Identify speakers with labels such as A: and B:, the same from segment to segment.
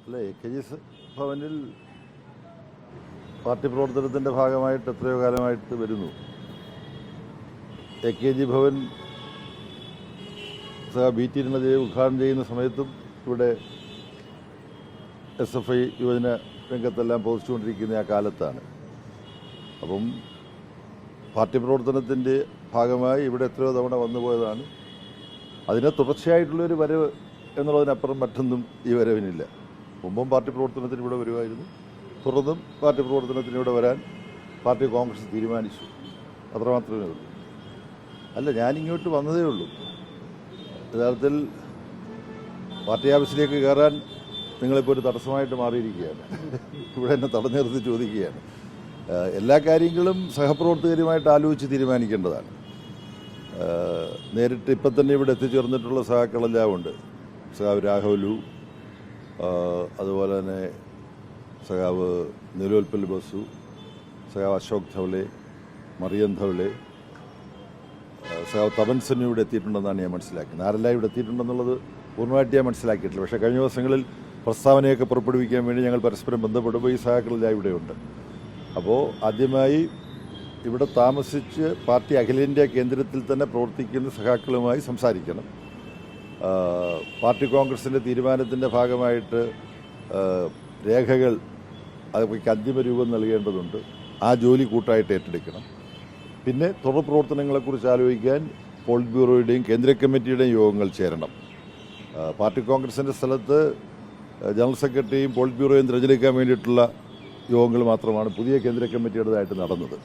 A: അല്ല, AKG ഭവനിൽ party പ്രവർത്തനത്തിൻ്റെ ഭാഗമായിട്ട് എത്രയോ കാലമായിട്ട് വരുന്നു. AKG ഭവൻ BT നദിയെ ഉദ്ഘാടനം ചെയ്യുന്ന സമയത്തും ഇവിടെ SFI യുവജന രംഗത്തെല്ലാം പ്രവർത്തിച്ചുകൊണ്ടിരിക്കുന്ന ആ കാലത്താണ്. അപ്പം പാർട്ടി പ്രവർത്തനത്തിൻ്റെ ഭാഗമായി ഇവിടെ എത്രയോ തവണ വന്നു പോയതാണ്. അതിനെ തുടർച്ചയായിട്ടുള്ളൊരു വരവ് എന്നുള്ളതിനപ്പുറം മറ്റൊന്നും ഈ വരവിനില്ല. മുമ്പും പാർട്ടി പ്രവർത്തനത്തിന് ഇവിടെ വരുമായിരുന്നു, തുടർന്നും പാർട്ടി പ്രവർത്തനത്തിന് ഇവിടെ വരാൻ പാർട്ടി കോൺഗ്രസ് തീരുമാനിച്ചു. അത്രമാത്രമേ ഉള്ളൂ. അല്ല, ഞാനിങ്ങോട്ട് വന്നതേ ഉള്ളൂ. യഥാർത്ഥത്തിൽ പാർട്ടി ഓഫീസിലേക്ക് കയറാൻ നിങ്ങളിപ്പോൾ ഒരു തടസ്സമായിട്ട് മാറിയിരിക്കുകയാണ്. ഇവിടെ എന്നെ തടഞ്ഞു നിർത്തി ചോദിക്കുകയാണ്. എല്ലാ കാര്യങ്ങളും സഹപ്രവർത്തകരുമായിട്ട് ആലോചിച്ച് തീരുമാനിക്കേണ്ടതാണ്. നേരിട്ട് ഇപ്പം തന്നെ ഇവിടെ എത്തിച്ചേർന്നിട്ടുള്ള സഹാക്കളെല്ലാം ഉണ്ട്. സഖാവ് രാഘവലു, അതുപോലെ തന്നെ സഖാവ് നിലോൽപ്പൽ ബസു, സഖാവ് അശോക് ധവലെ, മറിയം ധവലെ, സഖാവ് തപൻ സന്നു ഇവിടെ എത്തിയിട്ടുണ്ടെന്നാണ് ഞാൻ മനസ്സിലാക്കുന്നത്. ആരെല്ലാം ഇവിടെ എത്തിയിട്ടുണ്ടെന്നുള്ളത് പൂർണ്ണമായിട്ട് ഞാൻ മനസ്സിലാക്കിയിട്ടില്ല. പക്ഷേ കഴിഞ്ഞ ദിവസങ്ങളിൽ പ്രസ്താവനയൊക്കെ പുറപ്പെടുവിക്കാൻ വേണ്ടി ഞങ്ങൾ പരസ്പരം ബന്ധപ്പെടുമ്പോൾ ഈ സഹാക്കളെല്ലാം ഇവിടെയുണ്ട്. അപ്പോൾ ആദ്യമായി ഇവിടെ താമസിച്ച് പാർട്ടി അഖിലേന്ത്യാ കേന്ദ്രത്തിൽ തന്നെ പ്രവർത്തിക്കുന്ന സഖാക്കളുമായി സംസാരിക്കണം. പാർട്ടി കോൺഗ്രസിൻ്റെ തീരുമാനത്തിൻ്റെ ഭാഗമായിട്ട് രേഖകൾ അതൊക്കെ അന്തിമ രൂപം നൽകേണ്ടതുണ്ട്. ആ ജോലി കൂട്ടായിട്ട് ഏറ്റെടുക്കണം. പിന്നെ തുടർ പ്രവർത്തനങ്ങളെക്കുറിച്ച് ആലോചിക്കാൻ പോളിറ്റ് ബ്യൂറോയുടെയും കേന്ദ്ര കമ്മിറ്റിയുടെയും യോഗങ്ങൾ ചേരണം. പാർട്ടി കോൺഗ്രസിൻ്റെ സ്ഥലത്ത് ജനറൽ സെക്രട്ടറിയും പോളിറ്റ് ബ്യൂറോയും തിരഞ്ഞെടുക്കാൻ വേണ്ടിയിട്ടുള്ള യോഗങ്ങൾ മാത്രമാണ് പുതിയ കേന്ദ്ര കമ്മിറ്റിയുടേതായിട്ട് നടന്നത്.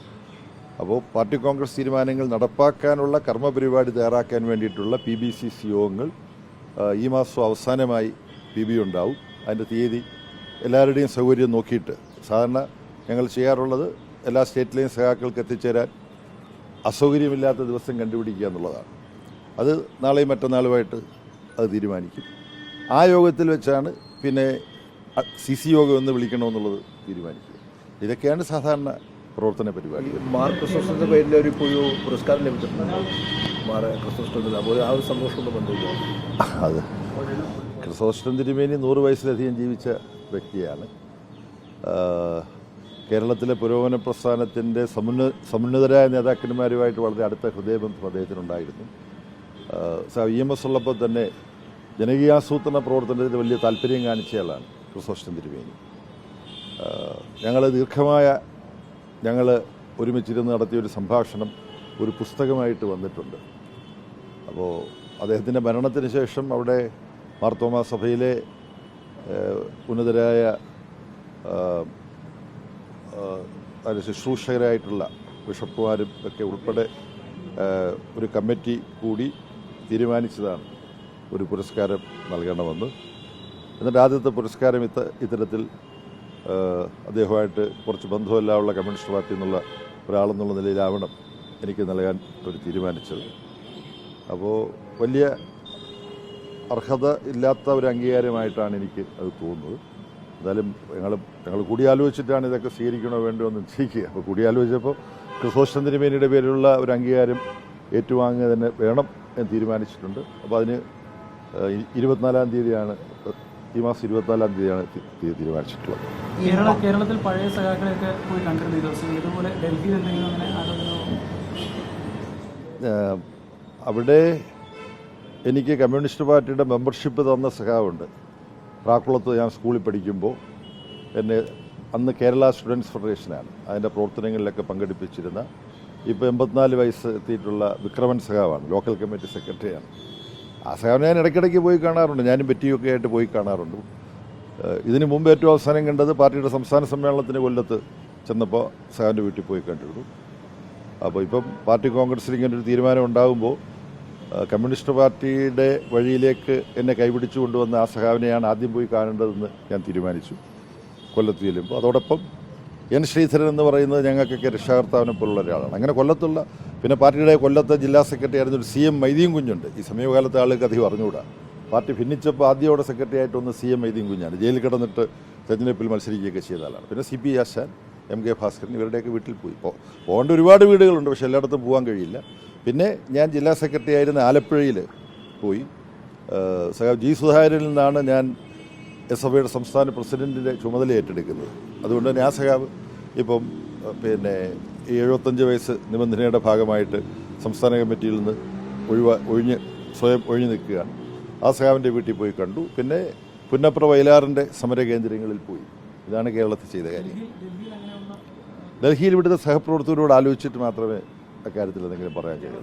A: അപ്പോൾ പാർട്ടി കോൺഗ്രസ് തീരുമാനങ്ങൾ നടപ്പാക്കാനുള്ള കർമ്മപരിപാടി തയ്യാറാക്കാൻ വേണ്ടിയിട്ടുള്ള PBCC യോഗങ്ങൾ ഈ മാസം അവസാനമായി PB ഉണ്ടാവും. അതിൻ്റെ തീയതി എല്ലാവരുടെയും സൗകര്യം നോക്കിയിട്ട്, സാധാരണ ഞങ്ങൾ ചെയ്യാറുള്ളത് എല്ലാ സ്റ്റേറ്റിലെയും സഖാക്കൾക്ക് എത്തിച്ചേരാൻ അസൗകര്യമില്ലാത്ത ദിവസം കണ്ടുപിടിക്കുക എന്നുള്ളതാണ്. അത് നാളെയും മറ്റന്നാളുമായിട്ട് അത് തീരുമാനിക്കും. ആ യോഗത്തിൽ വെച്ചാണ് പിന്നെ CC യോഗം എന്ന് വിളിക്കണമെന്നുള്ളത് തീരുമാനിക്കുക. ഇതൊക്കെയാണ് സാധാരണ പ്രവർത്തന പരിപാടി.
B: ക്രിസോസ്റ്റത്തിന്റെ പേരിൽ ഒരു പുരസ്കാരം ലഭിച്ചിട്ടുണ്ട്. അപ്പോൾ ആ ഒരു സന്തോഷം
A: അത് ക്രിസോസ്റ്റം തിരുമേനി 100 വയസ്സിലധികം ജീവിച്ച വ്യക്തിയാണ്. കേരളത്തിലെ പുരോഗമന പ്രസ്ഥാനത്തിൻ്റെ സമുന്നതരായ നേതാക്കന്മാരുമായിട്ട് വളരെ അടുത്ത ഹൃദയബന്ധം അദ്ദേഹത്തിനുണ്ടായിരുന്നു. EMS ഉള്ളപ്പോൾ തന്നെ ജനകീയാസൂത്രണ പ്രവർത്തനത്തിൽ വലിയ താല്പര്യം കാണിച്ചയാളാണ് ക്രിസോസ്റ്റം തിരുമേനി. ഞങ്ങൾ ഒരുമിച്ചിരുന്ന് നടത്തിയൊരു സംഭാഷണം ഒരു പുസ്തകമായിട്ട് വന്നിട്ടുണ്ട്. അപ്പോൾ അദ്ദേഹത്തിൻ്റെ മരണത്തിന് ശേഷം അവിടെ മാർത്തോമാ സഭയിലെ ഉന്നതരായ ശുശ്രൂഷകരായിട്ടുള്ള ബിഷപ്പുമാരും ഒക്കെ ഉൾപ്പെടെ ഒരു കമ്മിറ്റി കൂടി തീരുമാനിച്ചതാണ് ഒരു പുരസ്കാരം നൽകണമെന്ന്. എന്നിട്ട് ആദ്യത്തെ പുരസ്കാരം ഇത്തരത്തിൽ അദ്ദേഹമായിട്ട് കുറച്ച് ബന്ധമെല്ലാം ഉള്ള കമ്മ്യൂണിസ്റ്റ് പാർട്ടി എന്നുള്ള ഒരാളെന്നുള്ള നിലയിലാവണം എനിക്ക് നൽകാൻ ഒരു തീരുമാനിച്ചത്. അപ്പോൾ വലിയ അർഹത ഇല്ലാത്ത ഒരു അംഗീകാരമായിട്ടാണ് എനിക്ക് അത് തോന്നുന്നത്. എന്തായാലും ഞങ്ങൾ കൂടിയാലോചിച്ചിട്ടാണ് ഇതൊക്കെ സ്വീകരിക്കണോ വേണ്ടോ എന്ന് നിശ്ചയിക്കുക. അപ്പോൾ കൂടിയാലോചിച്ചപ്പോൾ ക്രിസോസ്റ്റം തിരുമേനിയുടെ പേരിലുള്ള ഒരു അംഗീകാരം ഏറ്റുവാങ്ങുക തന്നെ വേണം എന്ന് തീരുമാനിച്ചിട്ടുണ്ട്. അപ്പോൾ അതിന് 24-ാം തീയതിയാണ്, ഈ മാസം 24-ാം തീയതിയാണ് തീരുമാനിച്ചിട്ടുള്ളത്.
C: കേരളത്തിൽ പഴയ സഖാക്കളെയൊക്കെ പോയി കണ്ടിരുന്ന ദിവസങ്ങൾ ഇതുപോലെ ഡൽഹിയിൽ എന്തെങ്കിലും അങ്ങനെ
A: അവിടെ എനിക്ക് കമ്മ്യൂണിസ്റ്റ് പാർട്ടിയുടെ മെമ്പർഷിപ്പ് തന്ന സഖാവുണ്ട്. പ്രാക്കുളത്ത് ഞാൻ സ്കൂളിൽ പഠിക്കുമ്പോൾ എന്നെ അന്ന് കേരള സ്റ്റുഡൻസ് ഫെഡറേഷനാണ് അതിൻ്റെ പ്രവർത്തനങ്ങളിലൊക്കെ പങ്കെടുപ്പിച്ചിരുന്ന, ഇപ്പോൾ 84 വയസ്സ് എത്തിയിട്ടുള്ള വിക്രമൻ സഖാവാണ്, ലോക്കൽ കമ്മിറ്റി സെക്രട്ടറിയാണ്. ആ സഖാവിനെ ഞാൻ ഇടയ്ക്കിടയ്ക്ക് പോയി കാണാറുണ്ട്. ഞാനും പറ്റിയൊക്കെ ആയിട്ട് പോയി കാണാറുണ്ട്. ഇതിന് മുമ്പ് ഏറ്റവും അവസാനം കണ്ടത് പാർട്ടിയുടെ സംസ്ഥാന സമ്മേളനത്തിന് കൊല്ലത്ത് ചെന്നപ്പോൾ സഖാവിൻ്റെ വീട്ടിൽ പോയി കണ്ടിരുന്നു. അപ്പോൾ ഇപ്പം പാർട്ടി കോൺഗ്രസിൽ ഇങ്ങനൊരു തീരുമാനം ഉണ്ടാകുമ്പോൾ കമ്മ്യൂണിസ്റ്റ് പാർട്ടിയുടെ വഴിയിലേക്ക് എന്നെ കൈപിടിച്ചു കൊണ്ടുവന്ന ആ സഖാവിനെയാണ് ആദ്യം പോയി കാണേണ്ടതെന്ന് ഞാൻ തീരുമാനിച്ചു കൊല്ലത്ത് ചെല്ലുമ്പോൾ. അതോടൊപ്പം N. ശ്രീധരൻ എന്ന് പറയുന്നത് ഞങ്ങൾക്കൊക്കെ രക്ഷാകർത്താവിനെ പോലുള്ള ഒരാളാണ്. അങ്ങനെ കൊല്ലത്തുള്ള, പിന്നെ പാർട്ടിയുടെ കൊല്ലത്തെ ജില്ലാ സെക്രട്ടറി ആയിരുന്ന ഒരു CM മൈദീൻ കുഞ്ഞുണ്ട്. ഈ സമീപകാലത്തെ ആളുകൾക്ക് അധികം അറിഞ്ഞുകൂടാ. പാർട്ടി ഭിന്നിച്ചപ്പോൾ ആദ്യമോടെ സെക്രട്ടറി ആയിട്ടൊന്ന് CM മൈദീൻ കുഞ്ഞാണ്. ജയിലിൽ കിടന്നിട്ട് തെരഞ്ഞെടുപ്പിൽ മത്സരിക്കുകയൊക്കെ ചെയ്ത ആളാണ്. പിന്നെ CP ആശാൻ, MK ഭാസ്കരൻ, ഇവരുടെയൊക്കെ വീട്ടിൽ പോകേണ്ട ഒരുപാട് വീടുകളുണ്ട്, പക്ഷേ എല്ലായിടത്തും പോകാൻ കഴിയില്ല. പിന്നെ ഞാൻ ജില്ലാ സെക്രട്ടറി ആയിരുന്ന ആലപ്പുഴയിൽ പോയി. സഖാവ് G. സുധാകരനിൽ നിന്നാണ് ഞാൻ SFIയുടെ സംസ്ഥാന പ്രസിഡൻറ്റിൻ്റെ ചുമതല ഏറ്റെടുക്കുന്നത്. അതുകൊണ്ട് തന്നെ ആ സഖാവ് ഇപ്പം പിന്നെ ഈ 75 വയസ്സ് നിബന്ധനയുടെ ഭാഗമായിട്ട് സംസ്ഥാന കമ്മിറ്റിയിൽ നിന്ന് സ്വയം ഒഴിഞ്ഞു നിൽക്കുകയാണ്. ആ സഖാവിൻ്റെ വീട്ടിൽ പോയി കണ്ടു. പിന്നെ പുന്നപ്ര വയലാറിൻ്റെ സമര കേന്ദ്രങ്ങളിൽ പോയി. ഇതാണ് കേരളത്തിൽ ചെയ്ത കാര്യം. ഡൽഹിയിൽ ഇവിടുത്തെ സഹപ്രവർത്തകരോട് ആലോചിച്ചിട്ട് മാത്രമേ അക്കാര്യത്തിൽ എന്തെങ്കിലും പറയാൻ കഴിയൂ.